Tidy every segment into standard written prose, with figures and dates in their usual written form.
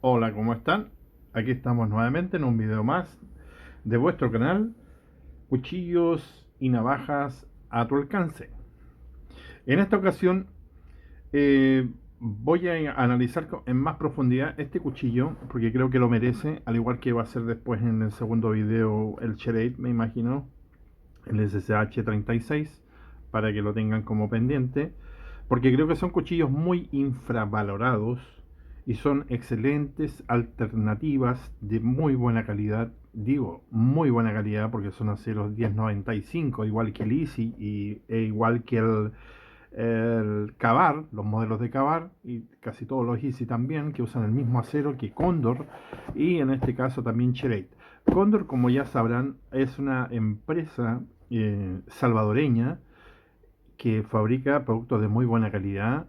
Hola, ¿cómo están? Aquí estamos nuevamente en un video más de vuestro canal, Cuchillos y Navajas a tu alcance. En esta ocasión voy a analizar en más profundidad este cuchillo porque creo que lo merece, al igual que va a ser después en el segundo video el Cherate, me imagino, el SSH-36, para que lo tengan como pendiente, porque creo que son cuchillos muy infravalorados y son excelentes alternativas de muy buena calidad. Digo, muy buena calidad porque son aceros 1095, igual que el Easy e igual que el Cavar, los modelos de Cavar y casi todos los Easy también, que usan el mismo acero que Condor y en este caso también Cherate. Condor, como ya sabrán, es una empresa salvadoreña que fabrica productos de muy buena calidad,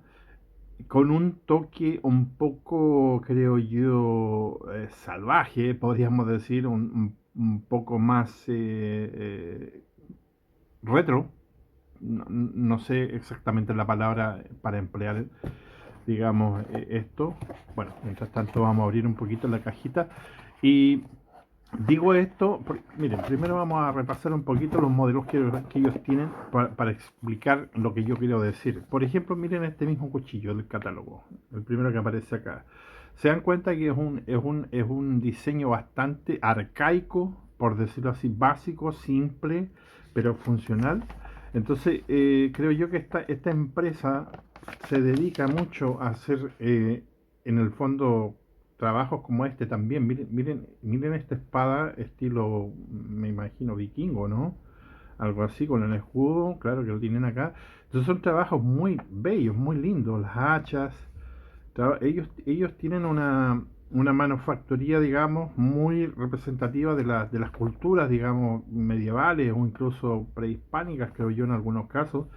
con un toque un poco, creo yo, salvaje, podríamos decir, un poco más retro. No sé exactamente la palabra para emplear, digamos, esto. Bueno, mientras tanto vamos a abrir un poquito la cajita. Y digo esto, porque, miren, primero vamos a repasar un poquito los modelos que ellos tienen para explicar lo que yo quiero decir. Por ejemplo, miren este mismo cuchillo del catálogo, el primero que aparece acá. Se dan cuenta que es un diseño bastante arcaico, por decirlo así, básico, simple, pero funcional. Entonces, creo yo que esta empresa se dedica mucho a hacer, en el fondo, trabajos como este también. Miren esta espada estilo, me imagino, vikingo, ¿no? Algo así con el escudo, claro que lo tienen acá. Entonces son trabajos muy bellos, muy lindos. Las hachas, ellos tienen una manufactoría, digamos, muy representativa de las culturas, digamos, medievales o incluso prehispánicas, creo yo, en algunos casos.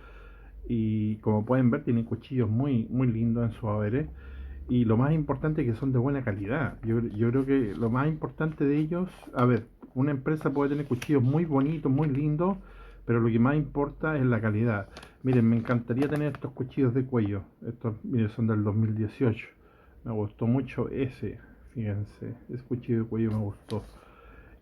Y como pueden ver, tienen cuchillos muy lindos en su haberes. Y lo más importante es que son de buena calidad. Yo creo que lo más importante de ellos, a ver, una empresa puede tener cuchillos muy bonitos, muy lindos, pero lo que más importa es la calidad. Miren, me encantaría tener estos cuchillos de cuello. Estos, miren, son del 2018. Me gustó mucho ese, fíjense, ese cuchillo de cuello me gustó.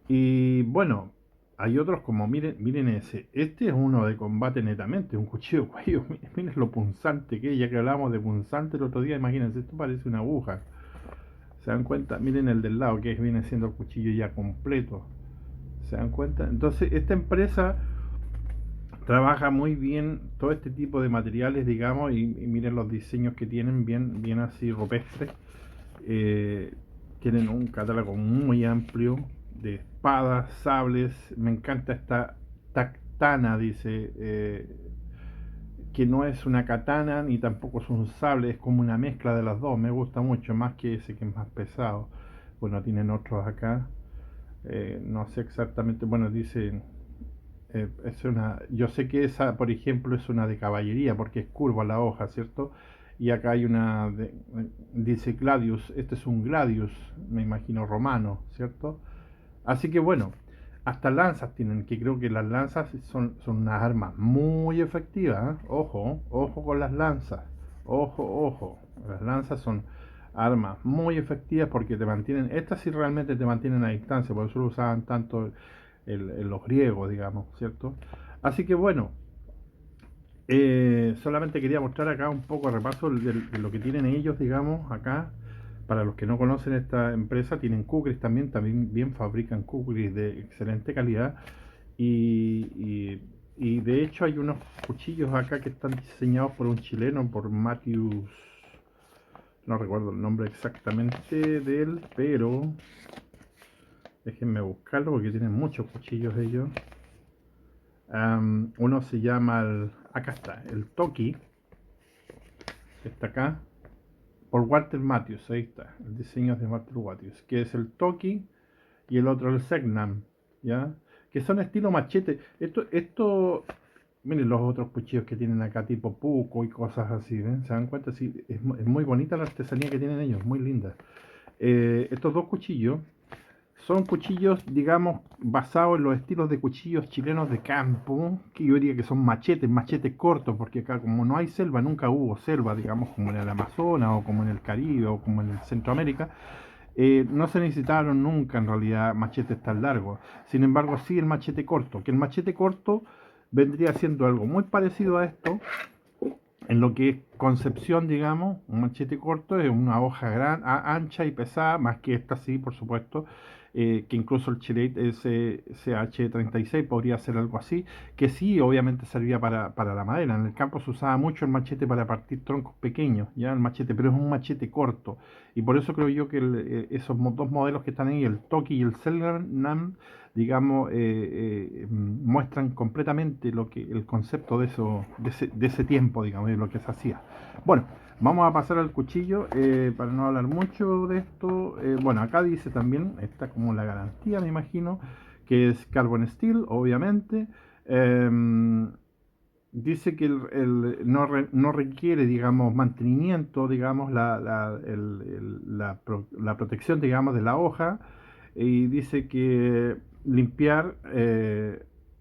Y bueno, hay otros como, miren ese. Este es uno de combate netamente, un cuchillo de cuello. Miren lo punzante que es, ya que hablábamos de punzante el otro día, imagínense, esto parece una aguja. ¿Se dan cuenta? Miren el del lado, que viene siendo el cuchillo ya completo. ¿Se dan cuenta? Entonces, esta empresa trabaja muy bien todo este tipo de materiales, digamos, y miren los diseños que tienen, bien así rupestres. Eh, Tienen un catálogo muy amplio de espadas, sables. Me encanta esta tactana, dice, que no es una katana ni tampoco es un sable, es como una mezcla de las dos. Me gusta mucho, más que ese que es más pesado. Bueno, tienen otros acá. No sé exactamente, bueno, dice, es una, yo sé que esa, por ejemplo, es una de caballería porque es curva la hoja, ¿cierto? Y acá hay una, dice Gladius, este es un Gladius, me imagino romano, ¿cierto? Así que bueno, hasta lanzas tienen, que creo que las lanzas son unas armas muy efectivas, ¿eh? Ojo con las lanzas, ojo, las lanzas son armas muy efectivas porque te mantienen, estas sí realmente te mantienen a distancia, por eso lo usaban tanto los griegos, digamos, ¿cierto? Así que bueno, solamente quería mostrar acá un poco de repaso de lo que tienen ellos, digamos, acá. Para los que no conocen esta empresa, tienen kukris también bien fabrican kukris de excelente calidad. Y de hecho hay unos cuchillos acá que están diseñados por un chileno, por Matthews, no recuerdo el nombre exactamente de él, pero déjenme buscarlo porque tienen muchos cuchillos ellos. Uno se llama, acá está, el Toki, que está acá, por Walter Matthews, ahí está, el diseño es de Walter Matthews, que es el Toki y el otro el Segnam, ¿ya? Que son estilo machete. Esto, miren los otros cuchillos que tienen acá, tipo Puco y cosas así, ¿ven? ¿Se dan cuenta? Sí, es muy bonita la artesanía que tienen ellos, muy linda. Estos dos cuchillos son cuchillos, digamos, basados en los estilos de cuchillos chilenos de campo, que yo diría que son machetes cortos, porque acá como no hay selva, nunca hubo selva, digamos, como en el Amazonas o como en el Caribe o como en el Centroamérica. No se necesitaron nunca en realidad machetes tan largos. Sin embargo, sí el machete corto, que el machete corto vendría siendo algo muy parecido a esto, en lo que es concepción, digamos. Un machete corto es una hoja gran, ancha y pesada, más que esta sí, por supuesto, que incluso el Chilate SH36 podría ser algo así, que sí, obviamente servía para la madera. En el campo se usaba mucho el machete para partir troncos pequeños, ya el machete, pero es un machete corto. Y por eso creo yo que esos dos modelos que están ahí, el Toki y el Selnam, digamos, muestran completamente lo que el concepto de ese tiempo, digamos, de lo que se hacía. Bueno, vamos a pasar al cuchillo para no hablar mucho de esto. Bueno, acá dice también, está como la garantía, me imagino, que es Carbon Steel, obviamente. Dice que no requiere, digamos, mantenimiento, digamos, la protección, digamos, de la hoja, y dice que limpiar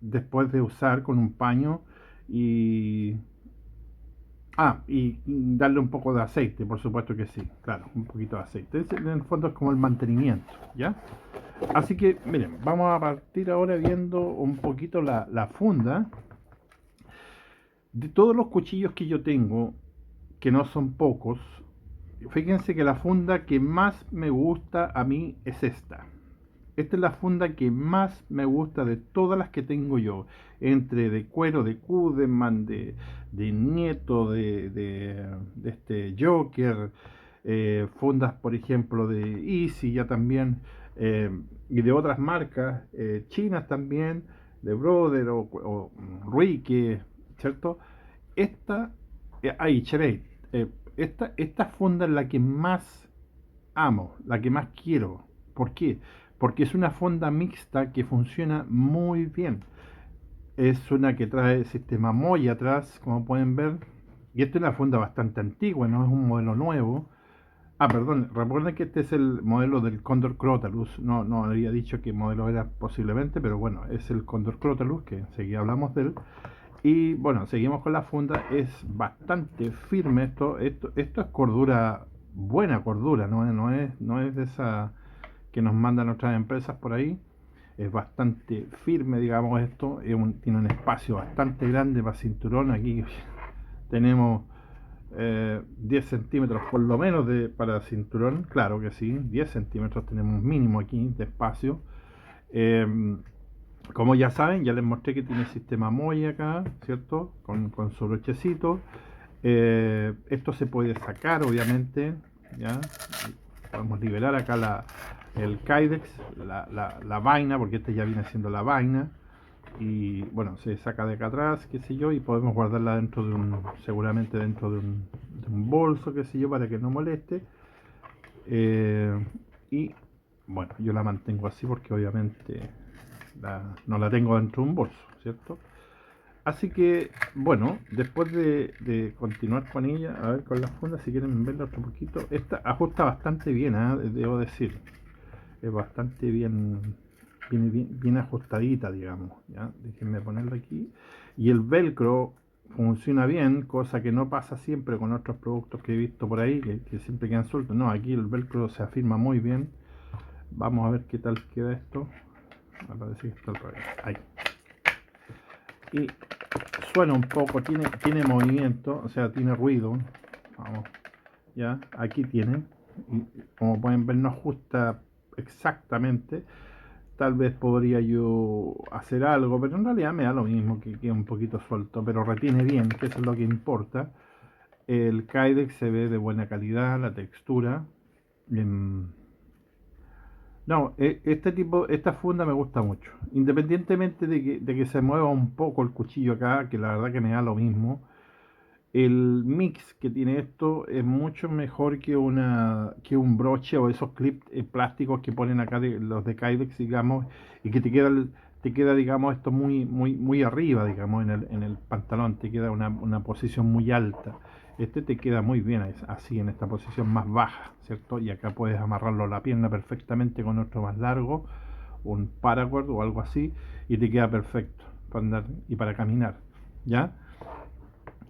después de usar con un paño y... y darle un poco de aceite, por supuesto que sí, claro, un poquito de aceite. En el fondo es como el mantenimiento, ¿ya? Así que, miren, vamos a partir ahora viendo un poquito la funda. De todos los cuchillos que yo tengo, que no son pocos, fíjense que la funda que más me gusta a mí es esta. Esta es la funda que más me gusta de todas las que tengo yo, entre de cuero, de Kudelman, de Nieto, de este Joker, fundas por ejemplo de Easy ya también, y de otras marcas, chinas también, de Brother o Ruike, ¿cierto? Esta, Cherey, esta funda es la que más amo, la que más quiero. ¿Por qué? Porque es una funda mixta que funciona muy bien. Es una que trae sistema MOI atrás, como pueden ver. Y esta es una funda bastante antigua, no es un modelo nuevo. Perdón, recuerden que este es el modelo del Condor Crotalus. No había dicho qué modelo era posiblemente, pero bueno, es el Condor Crotalus, que enseguida hablamos de él. Y bueno, seguimos con la funda. Es bastante firme esto es cordura, buena cordura, no es de esa que nos mandan otras empresas por ahí. Es bastante firme, digamos, esto. Tiene un espacio bastante grande para cinturón. Aquí tenemos 10 centímetros por lo menos para cinturón. Claro que sí, 10 centímetros tenemos mínimo aquí de espacio. Eh, como ya saben, ya les mostré que tiene sistema MOI acá, ¿cierto? Con su brochecito. Esto se puede sacar, obviamente, ¿ya? Podemos liberar acá el Kydex, la vaina, porque este ya viene siendo la vaina. Y bueno, se saca de acá atrás, qué sé yo, y podemos guardarla dentro seguramente dentro de un bolso, qué sé yo, para que no moleste. Y bueno, yo la mantengo así porque obviamente no la tengo dentro de un bolso, ¿cierto? Así que, bueno, después de continuar con ella, a ver con la funda, si quieren verla otro poquito, esta ajusta bastante bien, debo decir, es bastante bien ajustadita, digamos, ¿ya? Déjenme ponerla aquí. Y el velcro funciona bien, cosa que no pasa siempre con otros productos que he visto por ahí, que siempre quedan sueltos. No, aquí el velcro se afirma muy bien. Vamos a ver qué tal queda esto. Me parece que está al revés. Ahí. Y suena un poco, tiene movimiento, o sea, tiene ruido. Vamos, ya, aquí tiene. Y como pueden ver, no ajusta exactamente. Tal vez podría yo hacer algo, pero en realidad me da lo mismo, que quede un poquito suelto, pero retiene bien, que eso es lo que importa. El Kydex se ve de buena calidad, la textura. No, esta funda me gusta mucho. Independientemente de que se mueva un poco el cuchillo acá, que la verdad que me da lo mismo, el mix que tiene esto es mucho mejor que un broche o esos clips plásticos que ponen acá los de Kydex, digamos, y que te queda, digamos, esto muy arriba, digamos, en el pantalón, te queda una posición muy alta. Este te queda muy bien así, en esta posición más baja, ¿cierto? Y acá puedes amarrarlo a la pierna perfectamente con otro más largo, un paracord o algo así, y te queda perfecto para andar y para caminar, ¿ya?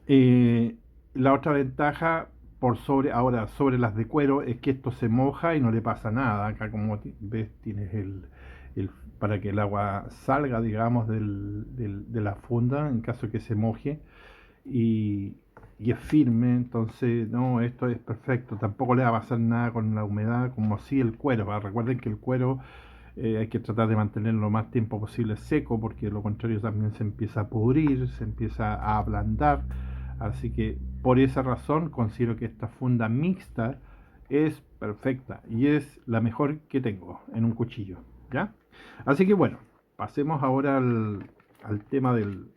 La otra ventaja, por sobre, ahora sobre las de cuero es que esto se moja y no le pasa nada. Acá como ves tienes el- para que el agua salga, digamos, de la funda en caso que se moje y, y es firme, entonces no, esto es perfecto. Tampoco le va a pasar nada con la humedad como si el cuero. Recuerden que el cuero hay que tratar de mantenerlo lo más tiempo posible seco porque lo contrario también se empieza a pudrir, se empieza a ablandar. Así que por esa razón considero que esta funda mixta es perfecta y es la mejor que tengo en un cuchillo, ¿ya? Así que bueno, pasemos ahora al tema del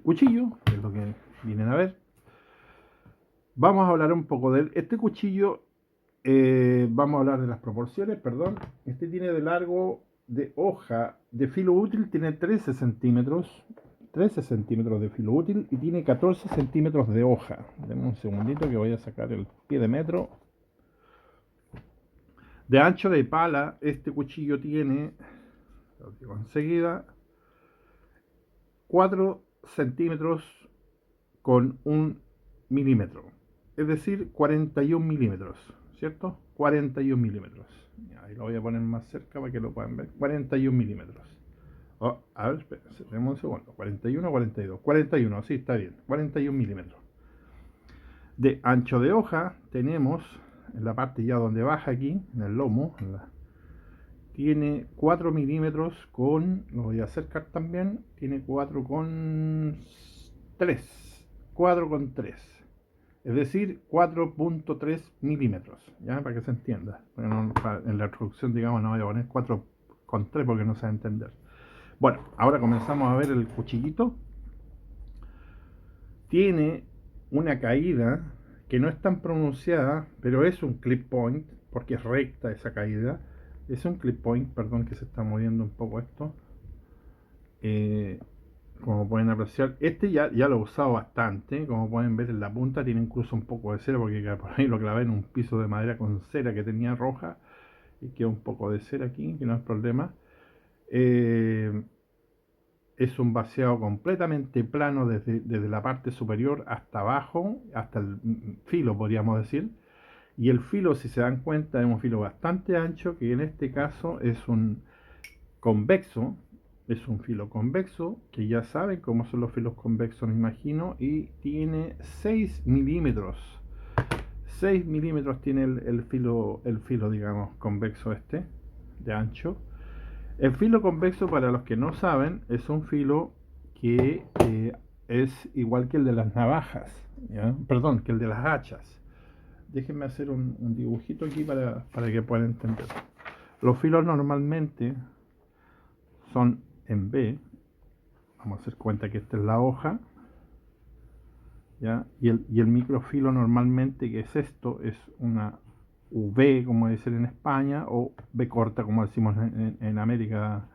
cuchillo, que es lo que vienen a ver. Vamos a hablar un poco de él. Este cuchillo, vamos a hablar de las proporciones, perdón. Este tiene de largo de hoja, de filo útil, tiene 13 centímetros. 13 centímetros de filo útil y tiene 14 centímetros de hoja. Denme un segundito que voy a sacar el pie de metro. De ancho de pala, este cuchillo tiene, lo digo enseguida, 4 centímetros con 1 milímetro, es decir, 41 milímetros, ¿cierto? 41 milímetros. Ahí lo voy a poner más cerca para que lo puedan ver. 41 milímetros. Oh, a ver, espérense, tenemos un segundo. 41, 42. 41, sí, está bien. 41 milímetros. De ancho de hoja tenemos, en la parte ya donde baja aquí, en el lomo, tiene 4 milímetros con, lo voy a acercar también, tiene 4,3. 4,3. Es decir, 4,3 milímetros, ¿ya? Para que se entienda. Bueno, en la traducción, digamos, no voy a poner 4,3 porque no se va a entender. Bueno, ahora comenzamos a ver el cuchillito. Tiene una caída que no es tan pronunciada, pero es un clip point, porque es recta esa caída. Es un clip point, perdón que se está moviendo un poco esto. Como pueden apreciar, este ya lo he usado bastante. Como pueden ver en la punta tiene incluso un poco de cera, porque por ahí lo clavé en un piso de madera con cera que tenía roja y queda un poco de cera aquí, que no es problema. Eh, es un vaciado completamente plano desde la parte superior hasta abajo, hasta el filo podríamos decir. Y el filo, si se dan cuenta, es un filo bastante ancho, que en este caso es un convexo. Es un filo convexo, que ya saben cómo son los filos convexos, me imagino, y tiene 6 milímetros. 6 milímetros tiene el filo, digamos, convexo este, de ancho. El filo convexo, para los que no saben, es un filo que es igual que el de las navajas, ¿ya? Perdón, que el de las hachas. Déjenme hacer un dibujito aquí para que puedan entender. Los filos normalmente son en B. Vamos a hacer cuenta que esta es la hoja, ¿ya? Y el microfilo normalmente, que es esto, es una V, como dicen en España, o B corta, como decimos en América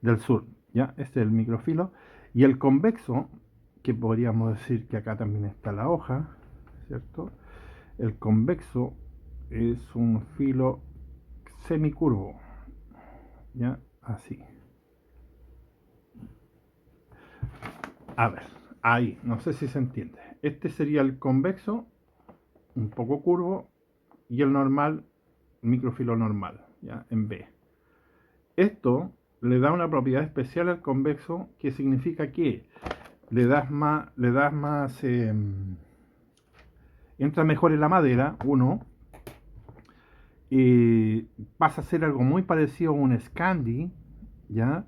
del Sur, ¿ya? Este es el microfilo. Y el convexo, que podríamos decir que acá también está la hoja, ¿cierto? El convexo es un filo semicurvo, ¿ya? Así. A ver, ahí, no sé si se entiende. Este sería el convexo, un poco curvo, y el normal, microfilo normal, ¿ya? En B. Esto le da una propiedad especial al convexo que significa que le das más, entra mejor en la madera, uno, pasa a ser algo muy parecido a un Scandi, ¿ya?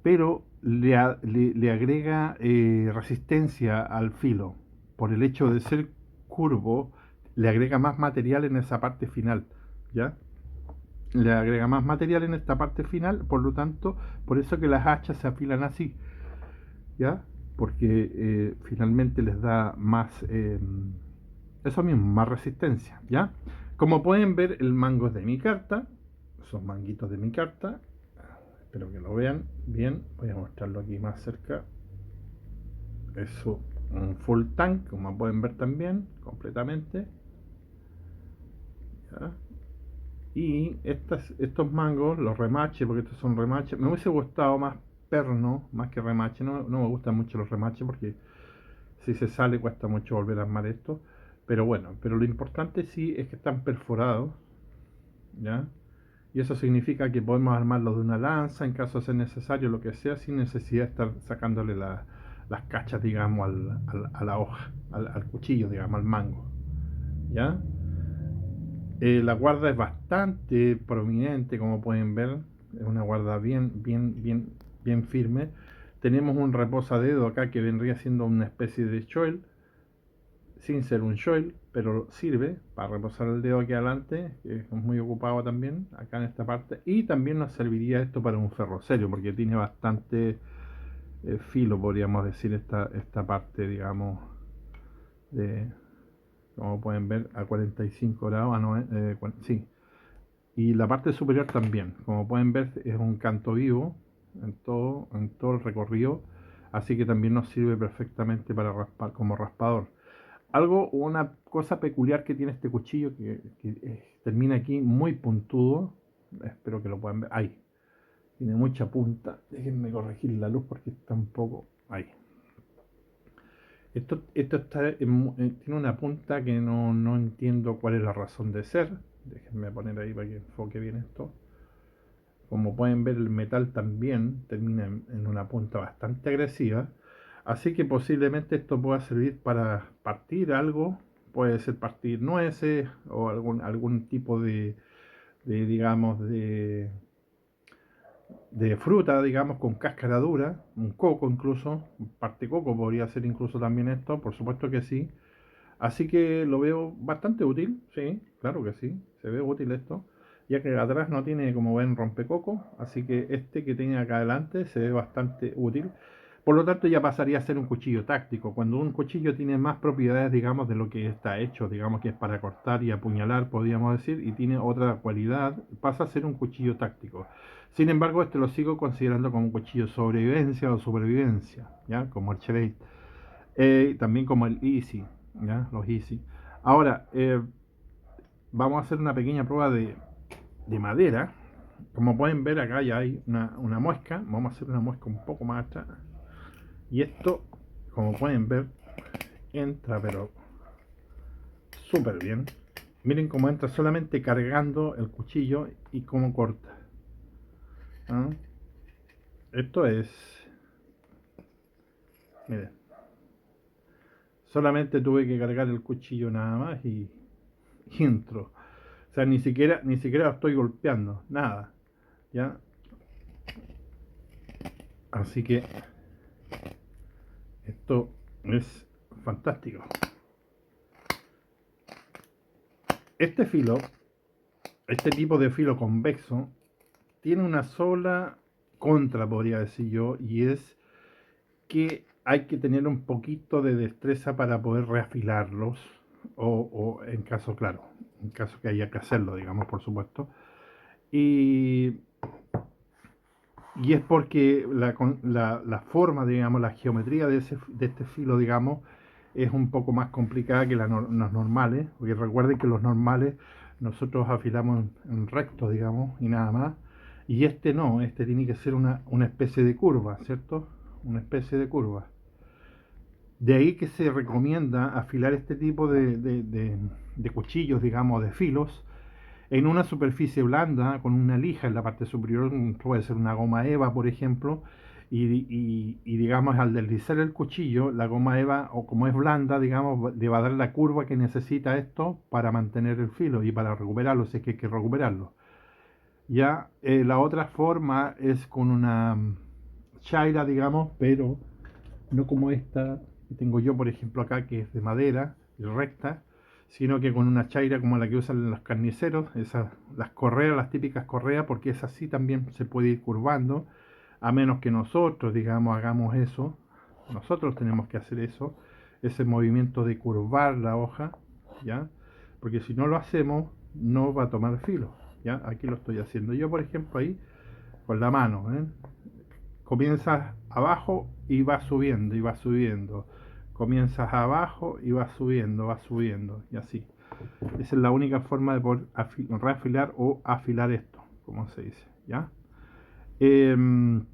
Pero le agrega resistencia al filo. Por el hecho de ser curvo, le agrega más material en esa parte final, ¿ya? Le agrega más material en esta parte final, por lo tanto, por eso que las hachas se afilan así, ¿ya? Porque finalmente les da más, eso mismo, más resistencia, ¿ya? Como pueden ver, el mango es de mi carta, son manguitos de mi carta, espero que lo vean bien, voy a mostrarlo aquí más cerca. Es un full tank, como pueden ver también, completamente, ¿ya? Y estos mangos, los remaches, porque estos son remaches, me hubiese gustado más perno, más que remache. No me gustan mucho los remaches porque si se sale cuesta mucho volver a armar esto. Pero bueno, pero lo importante sí es que están perforados, ¿ya? Y eso significa que podemos armarlo de una lanza en caso de ser necesario, lo que sea, sin necesidad de estar sacándole las cachas, digamos, a la hoja, al cuchillo, digamos, al mango, ¿ya? La guarda es bastante prominente, como pueden ver, es una guarda bien firme. Tenemos un reposadedo acá que vendría siendo una especie de choil, sin ser un shoil, pero sirve para reposar el dedo aquí adelante, que es muy ocupado también, acá en esta parte, y también nos serviría esto para un ferrocelio, porque tiene bastante filo, podríamos decir, esta parte, digamos, de, como pueden ver, a 45 grados, sí, y la parte superior también, como pueden ver, es un canto vivo en todo el recorrido, así que también nos sirve perfectamente para raspar como raspador. Algo, una cosa peculiar que tiene este cuchillo que termina aquí muy puntudo. Espero que lo puedan ver. Ahí. Tiene mucha punta. Déjenme corregir la luz porque está un poco. Ahí. Esto tiene una punta que no entiendo cuál es la razón de ser. Déjenme poner ahí para que enfoque bien esto. Como pueden ver, el metal también termina en una punta bastante agresiva. Así que posiblemente esto pueda servir para partir algo. Puede ser partir nueces o algún tipo digamos, de fruta, digamos, con cáscara dura. Un coco incluso. Parte coco podría ser incluso también esto. Por supuesto que sí. Así que lo veo bastante útil, sí, claro que sí, se ve útil esto, ya que atrás no tiene, como ven, rompecoco, así que este que tiene acá adelante se ve bastante útil. Por lo tanto, ya pasaría a ser un cuchillo táctico. Cuando un cuchillo tiene más propiedades, digamos, de lo que está hecho, digamos que es para cortar y apuñalar, podríamos decir, y tiene otra cualidad, pasa a ser un cuchillo táctico. Sin embargo, este lo sigo considerando como un cuchillo de sobrevivencia o supervivencia, ¿ya? Como el Chevette. También como el Easy, ¿ya? Los Easy. Ahora, vamos a hacer una pequeña prueba de madera. Como pueden ver, acá ya hay una muesca. Vamos a hacer una muesca un poco más atrás. Y esto, como pueden ver, entra pero súper bien. Miren cómo entra solamente cargando el cuchillo y cómo corta. ¿Ah? Esto es... Miren, solamente tuve que cargar el cuchillo nada más y entro. O sea, ni siquiera lo estoy golpeando, nada. ¿Ya? Así que esto es fantástico. Este filo, este tipo de filo convexo, tiene una sola contra, podría decir yo, y es que hay que tener un poquito de destreza para poder reafilarlos, o en caso, claro, en caso que haya que hacerlo, digamos, por supuesto. Y, y es porque la forma, digamos, la geometría de este filo, digamos, es un poco más complicada que las normales, porque recuerden que los normales nosotros afilamos en recto, digamos, y nada más. Y este no, este tiene que ser una especie de curva, ¿cierto? Una especie de curva. De ahí que se recomienda afilar este tipo de cuchillos, digamos, de filos, en una superficie blanda, con una lija en la parte superior, puede ser una goma eva, por ejemplo, y digamos, al deslizar el cuchillo, la goma eva, o como es blanda, digamos, le va a dar la curva que necesita esto para mantener el filo y para recuperarlo, si es que hay que recuperarlo. Ya, la otra forma es con una chaira, digamos, pero no como esta que tengo yo, por ejemplo, acá, que es de madera y recta, sino que con una chaira como la que usan los carniceros, las correas, las típicas correas, porque es así también se puede ir curvando, a menos que nosotros, digamos, hagamos eso. Nosotros tenemos que hacer eso, ese movimiento de curvar la hoja, ¿ya? Porque si no lo hacemos, no va a tomar filo, ¿ya? Aquí lo estoy haciendo yo, por ejemplo, ahí, con la mano, ¿eh? Comienzas abajo y vas subiendo y vas subiendo. Comienzas abajo y vas subiendo y así. Esa es la única forma de poder reafilar o afilar esto, como se dice, ¿ya? El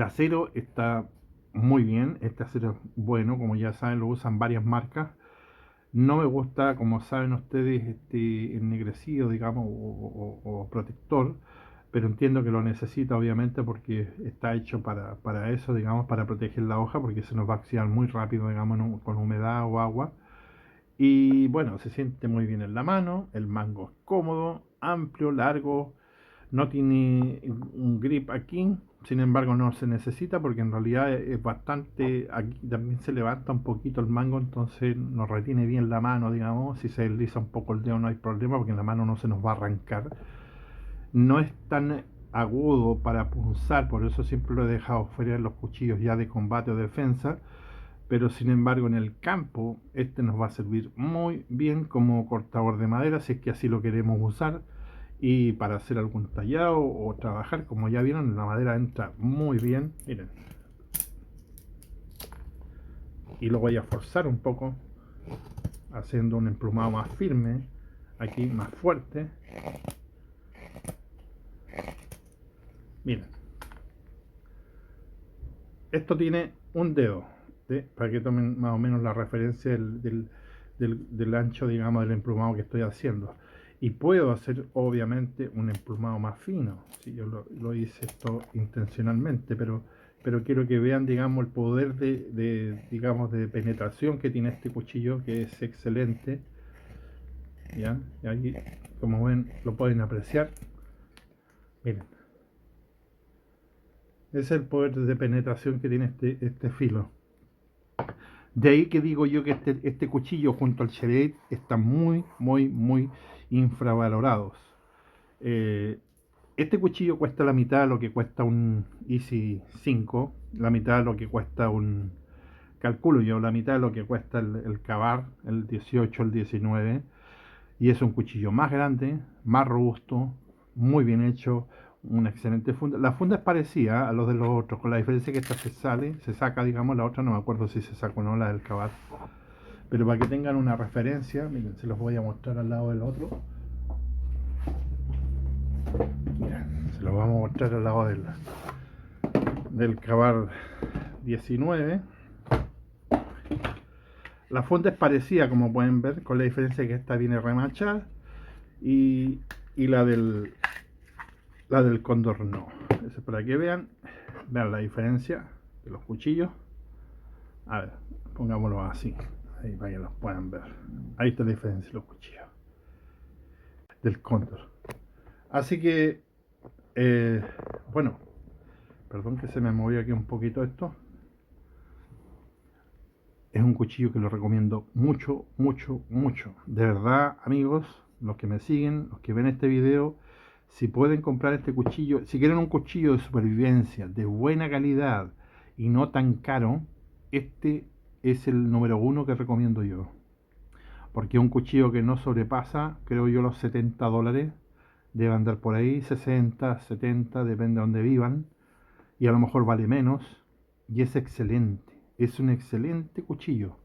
acero está muy bien, este acero es bueno, como ya saben, lo usan varias marcas. No me gusta, como saben ustedes, este ennegrecido, digamos, o protector, pero entiendo que lo necesita obviamente porque está hecho para eso, digamos, para proteger la hoja, porque se nos va a oxidar muy rápido, digamos, con humedad o agua. Y bueno, se siente muy bien en la mano, el mango es cómodo, amplio, largo, no tiene un grip aquí, sin embargo no se necesita porque en realidad es bastante, aquí también se levanta un poquito el mango, entonces nos retiene bien la mano, digamos, si se desliza un poco el dedo no hay problema porque en la mano no se nos va a arrancar. No es tan agudo para punzar, por eso siempre lo he dejado fuera de los cuchillos ya de combate o defensa, pero sin embargo en el campo este nos va a servir muy bien como cortador de madera si es que así lo queremos usar, y para hacer algún tallado o trabajar, como ya vieron, la madera entra muy bien, miren, y lo voy a forzar un poco haciendo un emplumado más firme, aquí más fuerte, miren, esto tiene un dedo, para que tomen más o menos la referencia del ancho, digamos, del emplumado que estoy haciendo. Y puedo hacer, obviamente, un emplumado más fino. Si yo lo hice esto intencionalmente, pero quiero que vean, digamos, el poder digamos, de penetración que tiene este cuchillo, que es excelente. ¿Ya? Y ahí, como ven, lo pueden apreciar. Miren, ese es el poder de penetración que tiene este filo. De ahí que digo yo que este cuchillo junto al Serrate están muy infravalorados. Eh, este cuchillo cuesta la mitad de lo que cuesta un Easy 5, la mitad de lo que cuesta calculo yo, la mitad de lo que cuesta el Kavar, el 18, el 19, y es un cuchillo más grande, más robusto, muy bien hecho, una excelente funda. La funda es parecida a los de los otros, con la diferencia que esta se saca, digamos, la otra no me acuerdo si se saca o no, la del Kavar. Pero para que tengan una referencia, miren, se los voy a mostrar al lado del otro. Miren, se los vamos a mostrar al lado del Kavar 19. La funda es parecida, como pueden ver, con la diferencia que esta viene remachada y, y la del Cóndor no. Eso es para que vean la diferencia de los cuchillos. A ver, pongámoslo así, ahí para que los puedan ver. Ahí está la diferencia de los cuchillos del Cóndor. Así que, bueno, perdón que se me movió aquí un poquito esto. Es un cuchillo que lo recomiendo mucho. De verdad, amigos, los que me siguen, los que ven este video, si pueden comprar este cuchillo, si quieren un cuchillo de supervivencia, de buena calidad y no tan caro, este es el número uno que recomiendo yo. Porque es un cuchillo que no sobrepasa, creo yo, los $70. Debe andar por ahí, 60, 70, depende de donde vivan. Y a lo mejor vale menos. Y es excelente. Es un excelente cuchillo.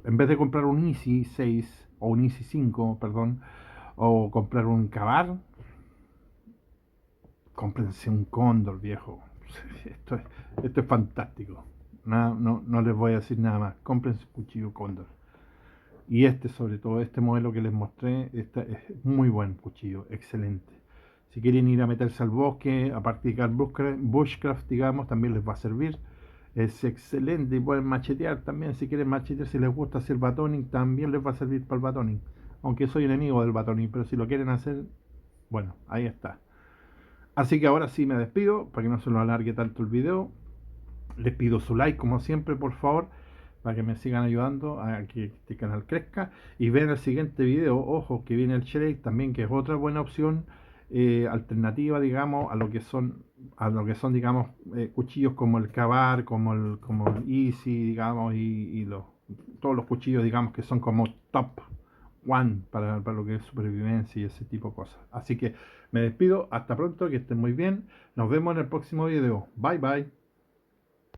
En vez de comprar un Easy 6 o un Easy 5, perdón, o comprar un Kavar, cómprense un Cóndor, viejo. Esto es fantástico. No les voy a decir nada más. Cómprense un cuchillo Cóndor. Y este, sobre todo, este modelo que les mostré, este es muy buen cuchillo, excelente. Si quieren ir a meterse al bosque, a practicar bushcraft, digamos, también les va a servir. Es excelente y pueden machetear también. Si quieren machetear, si les gusta hacer batoning, también les va a servir para el batoning. Aunque soy enemigo del batoning, pero si lo quieren hacer, bueno, ahí está. Así que ahora sí me despido, para que no se lo alargue tanto el video. Les pido su like, como siempre, por favor, para que me sigan ayudando a que este canal crezca. Y vean el siguiente video, ojo, que viene el Shake también, que es otra buena opción, alternativa, digamos, a lo que son, digamos, cuchillos como el Kavar, como el Easy, digamos, todos los cuchillos, digamos, que son como top one para lo que es supervivencia y ese tipo de cosas. Así que me despido, hasta pronto, que estén muy bien. Nos vemos en el próximo video. Bye bye.